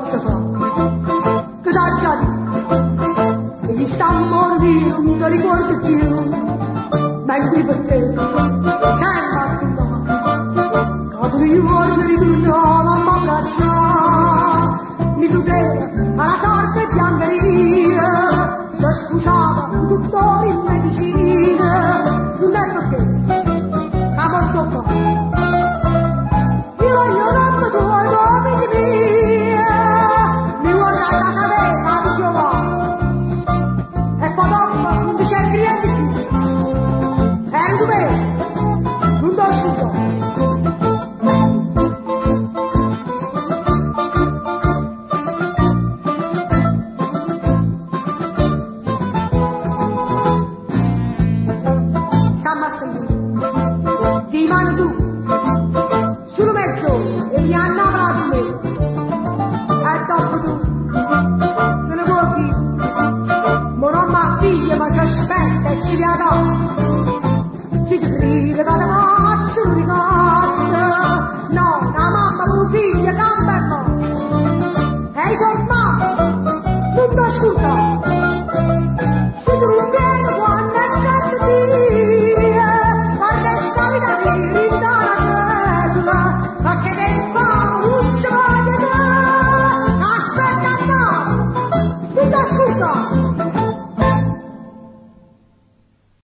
posso fare? Che da già dico, se gli sta a morire non ti ricordi più, mentre per te sembra assoldato, cado io vorrei ritornare a m'abbracciare, mi tutela alla sorte biancheria, sono sposata un dottore in medicina, non è perché, a molto fa. Si grida da mazzo non ricorda, no, la mamma con un figlio cambia e i sono mamma, non ti ascolta.